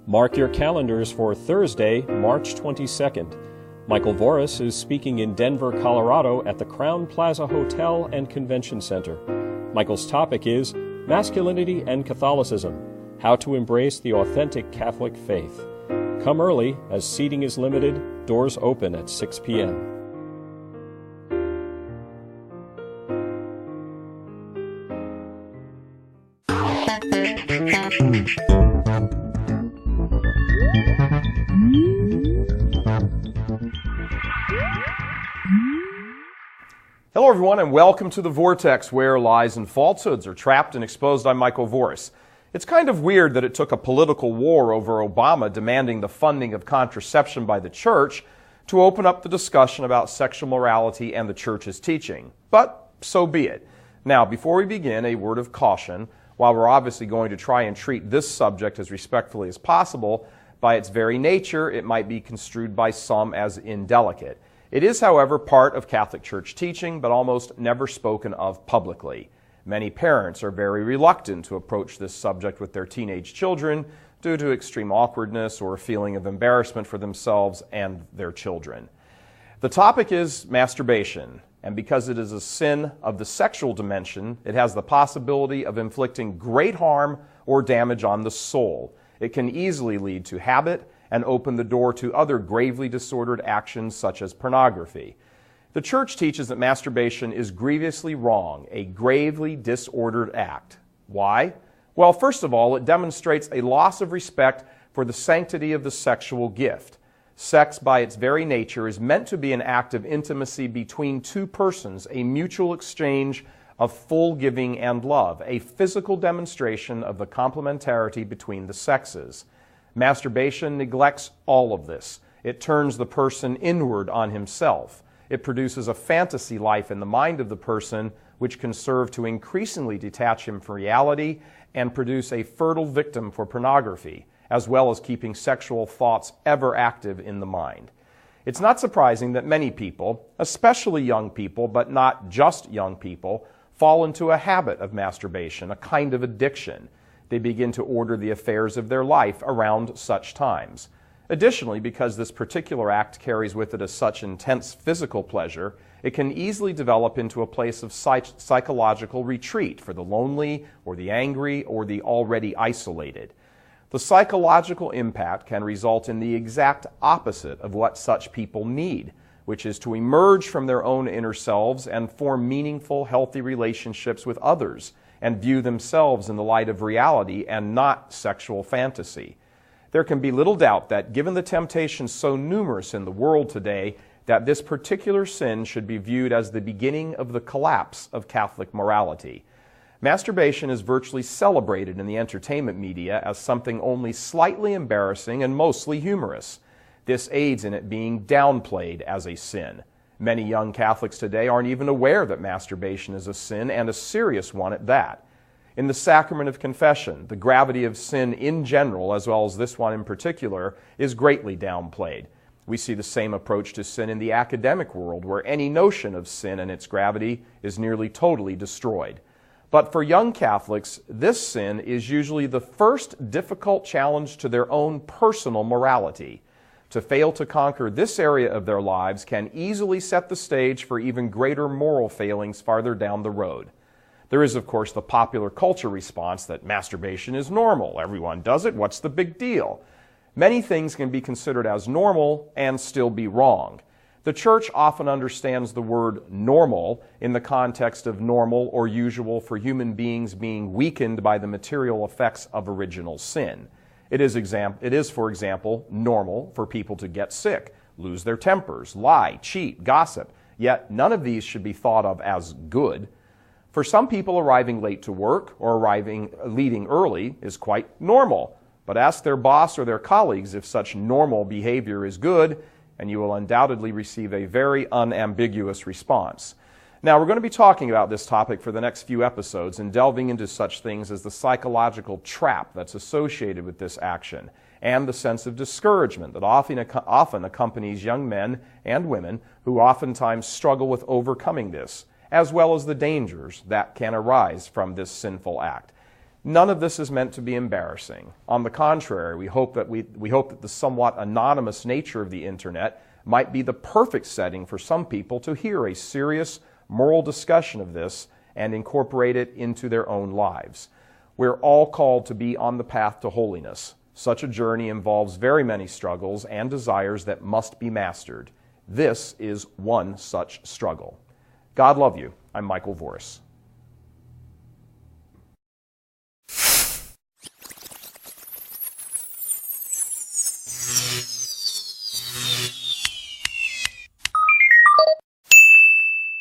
Mark your calendars for Thursday, March 22nd. Michael Voris is speaking in Denver, Colorado at the Crowne Plaza Hotel and Convention Center. Michael's topic is Masculinity and Catholicism, How to Embrace the Authentic Catholic Faith. Come early, as seating is limited. Doors open at 6 p.m. Hello everyone and welcome to the Vortex, where lies and falsehoods are trapped and exposed. I'm Michael Voris. It's kind of weird that it took a political war over Obama demanding the funding of contraception by the church to open up the discussion about sexual morality and the church's teaching. But so be it. Now, before we begin, a word of caution. While we're obviously going to try and treat this subject as respectfully as possible, by its very nature, it might be construed by some as indelicate. It is, however, part of Catholic Church teaching, but almost never spoken of publicly. Many parents are very reluctant to approach this subject with their teenage children due to extreme awkwardness or a feeling of embarrassment for themselves and their children. The topic is masturbation, and because it is a sin of the sexual dimension, it has the possibility of inflicting great harm or damage on the soul. It can easily lead to habit and open the door to other gravely disordered actions such as pornography. The Church teaches that masturbation is grievously wrong, a gravely disordered act. Why? Well, first of all, it demonstrates a loss of respect for the sanctity of the sexual gift. Sex, by its very nature, is meant to be an act of intimacy between two persons, a mutual exchange of full giving and love, a physical demonstration of the complementarity between the sexes. Masturbation neglects all of this. It turns the person inward on himself. It produces a fantasy life in the mind of the person, which can serve to increasingly detach him from reality and produce a fertile victim for pornography, as well as keeping sexual thoughts ever active in the mind. It's not surprising that many people, especially young people, but not just young people, fall into a habit of masturbation, a kind of addiction. They begin to order the affairs of their life around such times. Additionally, because this particular act carries with it a such intense physical pleasure, it can easily develop into a place of psychological retreat for the lonely or the angry or the already isolated. The psychological impact can result in the exact opposite of what such people need, which is to emerge from their own inner selves and form meaningful, healthy relationships with others and view themselves in the light of reality and not sexual fantasy. There can be little doubt that, given the temptations so numerous in the world today, that this particular sin should be viewed as the beginning of the collapse of Catholic morality. Masturbation is virtually celebrated in the entertainment media as something only slightly embarrassing and mostly humorous. This aids in it being downplayed as a sin. Many young Catholics today aren't even aware that masturbation is a sin, and a serious one at that. In the sacrament of confession, the gravity of sin in general, as well as this one in particular, is greatly downplayed. We see the same approach to sin in the academic world, where any notion of sin and its gravity is nearly totally destroyed. But for young Catholics, this sin is usually the first difficult challenge to their own personal morality. To fail to conquer this area of their lives can easily set the stage for even greater moral failings farther down the road. There is, of course, the popular culture response that masturbation is normal. Everyone does it. What's the big deal? Many things can be considered as normal and still be wrong. The Church often understands the word normal in the context of normal or usual for human beings being weakened by the material effects of original sin. It is, for example, normal for people to get sick, lose their tempers, lie, cheat, gossip, yet none of these should be thought of as good. For some people, arriving late to work or leaving early is quite normal, but ask their boss or their colleagues if such normal behavior is good, and you will undoubtedly receive a very unambiguous response. Now, we're going to be talking about this topic for the next few episodes and delving into such things as the psychological trap that's associated with this action and the sense of discouragement that often accompanies young men and women who oftentimes struggle with overcoming this, as well as the dangers that can arise from this sinful act. None of this is meant to be embarrassing. On the contrary, we hope that the somewhat anonymous nature of the internet might be the perfect setting for some people to hear a serious moral discussion of this and incorporate it into their own lives. We're all called to be on the path to holiness. Such a journey involves very many struggles and desires that must be mastered. This is one such struggle. God love you. I'm Michael Voris.